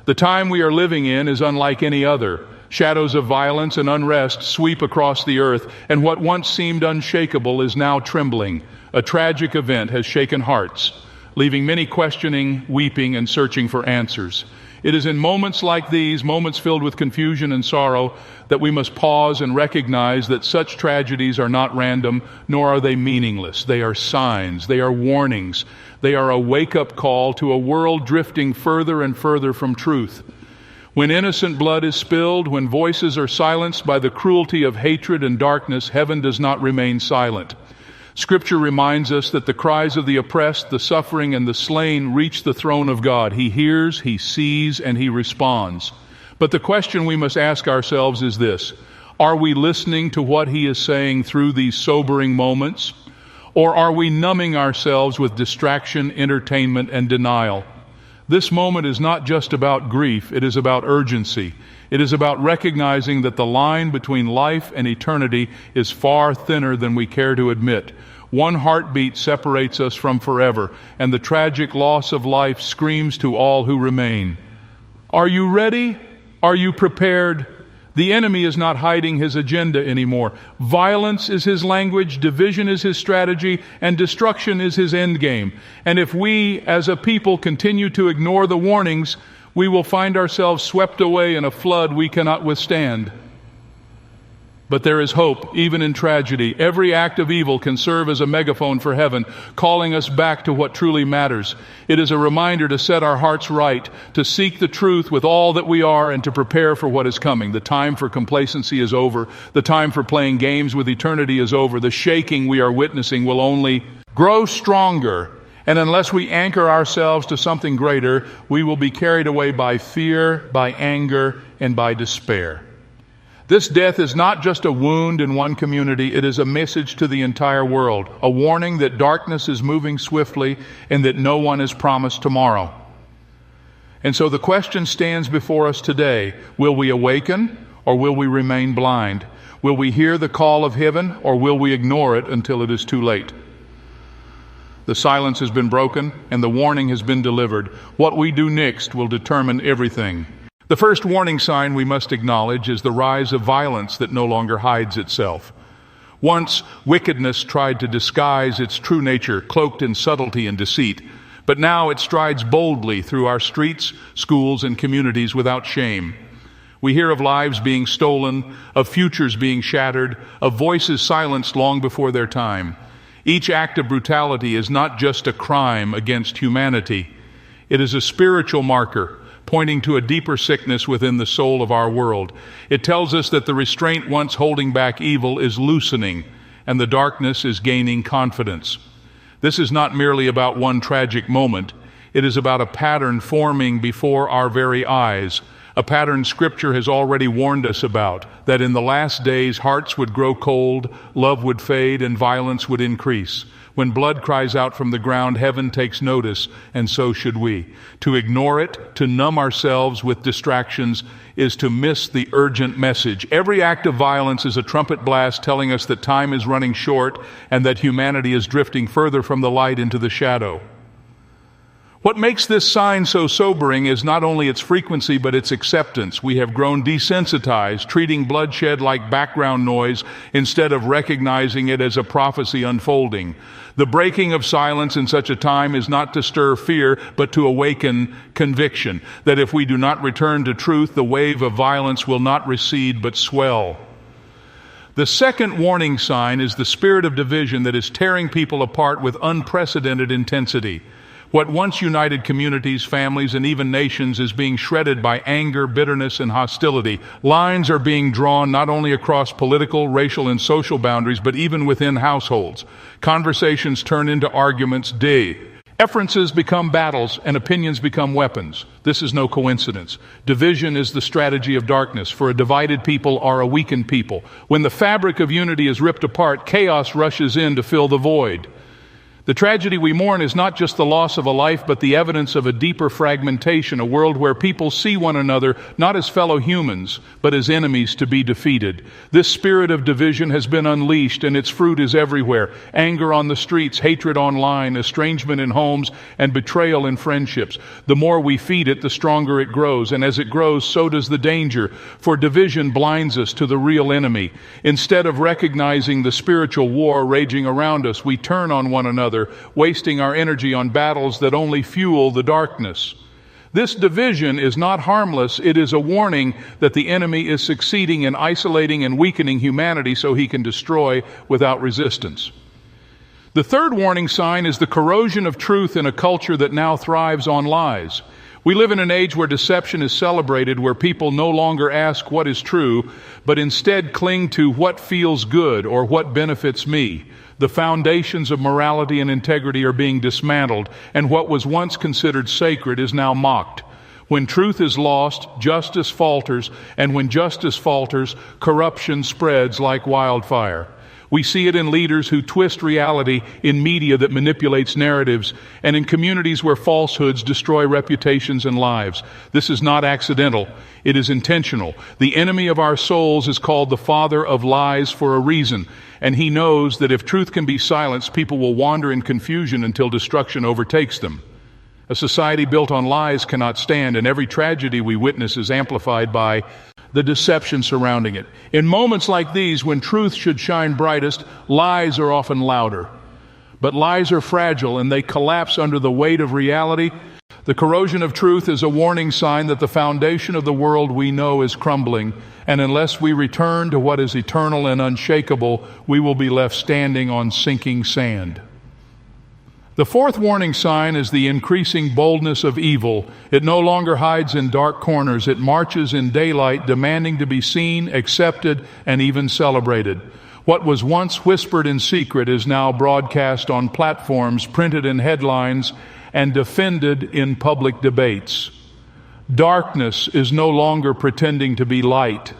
The time we are living in is unlike any other. Shadows of violence and unrest sweep across the earth, and what once seemed unshakable is now trembling. A tragic event has shaken hearts, leaving many questioning, weeping, and searching for answers. It is in moments like these, moments filled with confusion and sorrow, that we must pause and recognize that such tragedies are not random, nor are they meaningless. They are signs, they are warnings, they are a wake-up call to a world drifting further and further from truth. When innocent blood is spilled, when voices are silenced by the cruelty of hatred and darkness, heaven does not remain silent. Scripture reminds us that the cries of the oppressed, the suffering, and the slain reach the throne of God. He hears, He sees, and He responds. But the question we must ask ourselves is this: are we listening to what He is saying through these sobering moments? Or are we numbing ourselves with distraction, entertainment, and denial? This moment is not just about grief, it is about urgency. It is about recognizing that the line between life and eternity is far thinner than we care to admit. One heartbeat separates us from forever, and the tragic loss of life screams to all who remain. Are you ready? Are you prepared? The enemy is not hiding his agenda anymore. Violence is his language, division is his strategy, and destruction is his endgame. And if we, as a people, continue to ignore the warnings, we will find ourselves swept away in a flood we cannot withstand. But there is hope, even in tragedy. Every act of evil can serve as a megaphone for heaven, calling us back to what truly matters. It is a reminder to set our hearts right, to seek the truth with all that we are, and to prepare for what is coming. The time for complacency is over. The time for playing games with eternity is over. The shaking we are witnessing will only grow stronger. And unless we anchor ourselves to something greater, we will be carried away by fear, by anger, and by despair. This death is not just a wound in one community, it is a message to the entire world, a warning that darkness is moving swiftly and that no one is promised tomorrow. And so the question stands before us today: will we awaken or will we remain blind? Will we hear the call of heaven or will we ignore it until it is too late? The silence has been broken and the warning has been delivered. What we do next will determine everything. The first warning sign we must acknowledge is the rise of violence that no longer hides itself. Once, wickedness tried to disguise its true nature, cloaked in subtlety and deceit. But now it strides boldly through our streets, schools, and communities without shame. We hear of lives being stolen, of futures being shattered, of voices silenced long before their time. Each act of brutality is not just a crime against humanity. It is a spiritual marker, pointing to a deeper sickness within the soul of our world. It tells us that the restraint once holding back evil is loosening, and the darkness is gaining confidence. This is not merely about one tragic moment. It is about a pattern forming before our very eyes, a pattern Scripture has already warned us about, that in the last days hearts would grow cold, love would fade, and violence would increase. When blood cries out from the ground, heaven takes notice, and so should we. To ignore it, to numb ourselves with distractions, is to miss the urgent message. Every act of violence is a trumpet blast telling us that time is running short and that humanity is drifting further from the light into the shadow. What makes this sign so sobering is not only its frequency, but its acceptance. We have grown desensitized, treating bloodshed like background noise instead of recognizing it as a prophecy unfolding. The breaking of silence in such a time is not to stir fear, but to awaken conviction, that if we do not return to truth, the wave of violence will not recede, but swell. The second warning sign is the spirit of division that is tearing people apart with unprecedented intensity. What once united communities, families, and even nations is being shredded by anger, bitterness, and hostility. Lines are being drawn not only across political, racial, and social boundaries, but even within households. Conversations turn into arguments. Differences become battles, and opinions become weapons. This is no coincidence. Division is the strategy of darkness. For a divided people are a weakened people. When the fabric of unity is ripped apart, chaos rushes in to fill the void. The tragedy we mourn is not just the loss of a life, but the evidence of a deeper fragmentation, a world where people see one another not as fellow humans, but as enemies to be defeated. This spirit of division has been unleashed, and its fruit is everywhere. Anger on the streets, hatred online, estrangement in homes, and betrayal in friendships. The more we feed it, the stronger it grows, and as it grows, so does the danger, for division blinds us to the real enemy. Instead of recognizing the spiritual war raging around us, we turn on one another, wasting our energy on battles that only fuel the darkness. This division is not harmless. It is a warning that the enemy is succeeding in isolating and weakening humanity so he can destroy without resistance. The third warning sign is the corrosion of truth in a culture that now thrives on lies. We live in an age where deception is celebrated, where people no longer ask what is true, but instead cling to what feels good or what benefits me. The foundations of morality and integrity are being dismantled, and what was once considered sacred is now mocked. When truth is lost, justice falters, and when justice falters, corruption spreads like wildfire. We see it in leaders who twist reality, in media that manipulates narratives, and in communities where falsehoods destroy reputations and lives. This is not accidental. It is intentional. The enemy of our souls is called the father of lies for a reason, and he knows that if truth can be silenced, people will wander in confusion until destruction overtakes them. A society built on lies cannot stand, and every tragedy we witness is amplified by the deception surrounding it. In moments like these, when truth should shine brightest, lies are often louder. But lies are fragile, and they collapse under the weight of reality. The corrosion of truth is a warning sign that the foundation of the world we know is crumbling, and unless we return to what is eternal and unshakable, we will be left standing on sinking sand. The fourth warning sign is the increasing boldness of evil. It no longer hides in dark corners. It marches in daylight, demanding to be seen, accepted, and even celebrated. What was once whispered in secret is now broadcast on platforms, printed in headlines, and defended in public debates. Darkness is no longer pretending to be light.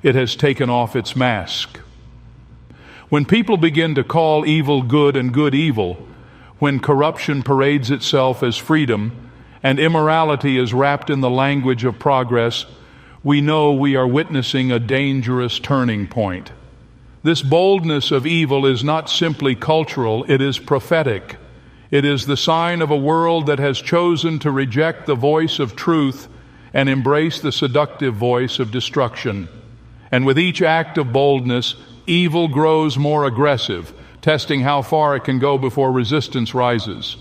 It has taken off its mask. When people begin to call evil good and good evil, when corruption parades itself as freedom and immorality is wrapped in the language of progress, we know we are witnessing a dangerous turning point. This boldness of evil is not simply cultural, it is prophetic. It is the sign of a world that has chosen to reject the voice of truth and embrace the seductive voice of destruction. And with each act of boldness, evil grows more aggressive, testing how far it can go before resistance rises.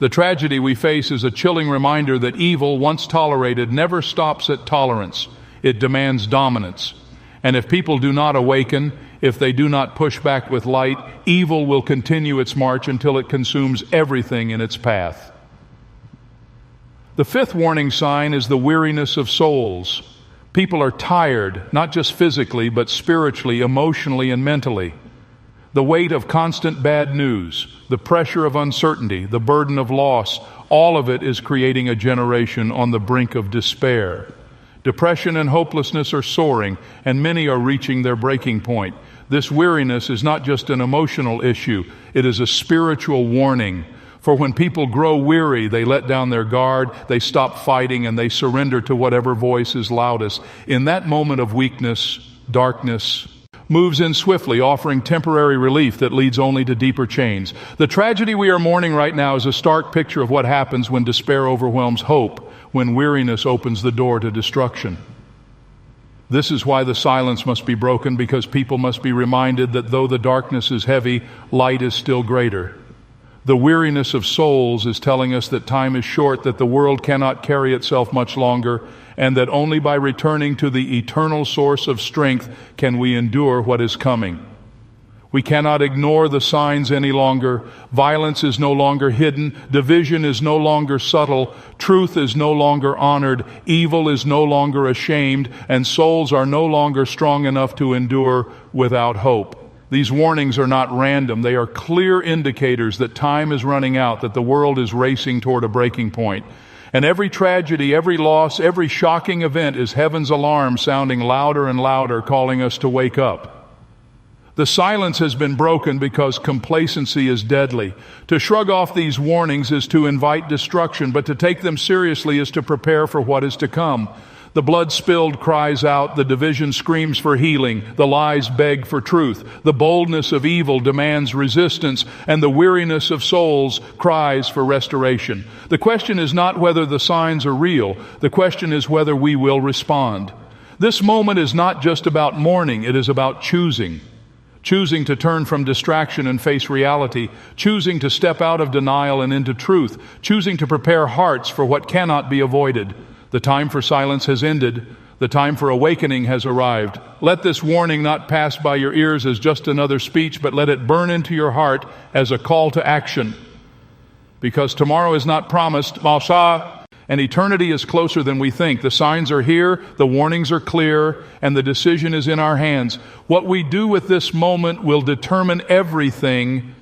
The tragedy we face is a chilling reminder that evil, once tolerated, never stops at tolerance. It demands dominance. And if people do not awaken, if they do not push back with light, evil will continue its march until it consumes everything in its path. The fifth warning sign is the weariness of souls. People are tired, not just physically, but spiritually, emotionally, and mentally. The weight of constant bad news, the pressure of uncertainty, the burden of loss, all of it is creating a generation on the brink of despair. Depression and hopelessness are soaring, and many are reaching their breaking point. This weariness is not just an emotional issue, it is a spiritual warning. For when people grow weary, they let down their guard, they stop fighting, and they surrender to whatever voice is loudest. In that moment of weakness, darkness moves in swiftly, offering temporary relief that leads only to deeper chains. The tragedy we are mourning right now is a stark picture of what happens when despair overwhelms hope, when weariness opens the door to destruction. This is why the silence must be broken, because people must be reminded that though the darkness is heavy, light is still greater. The weariness of souls is telling us that time is short, that the world cannot carry itself much longer, and that only by returning to the eternal source of strength can we endure what is coming. We cannot ignore the signs any longer. Violence is no longer hidden. Division is no longer subtle. Truth is no longer honored. Evil is no longer ashamed. And souls are no longer strong enough to endure without hope. These warnings are not random. They are clear indicators that time is running out, that the world is racing toward a breaking point. And every tragedy, every loss, every shocking event is heaven's alarm sounding louder and louder, calling us to wake up. The silence has been broken because complacency is deadly. To shrug off these warnings is to invite destruction, but to take them seriously is to prepare for what is to come. The blood spilled cries out, the division screams for healing, the lies beg for truth, the boldness of evil demands resistance, and the weariness of souls cries for restoration. The question is not whether the signs are real, the question is whether we will respond. This moment is not just about mourning, it is about choosing. Choosing to turn from distraction and face reality, choosing to step out of denial and into truth, choosing to prepare hearts for what cannot be avoided. The time for silence has ended. The time for awakening has arrived. Let this warning not pass by your ears as just another speech, but let it burn into your heart as a call to action. Because tomorrow is not promised, and eternity is closer than we think. The signs are here, the warnings are clear, and the decision is in our hands. What we do with this moment will determine everything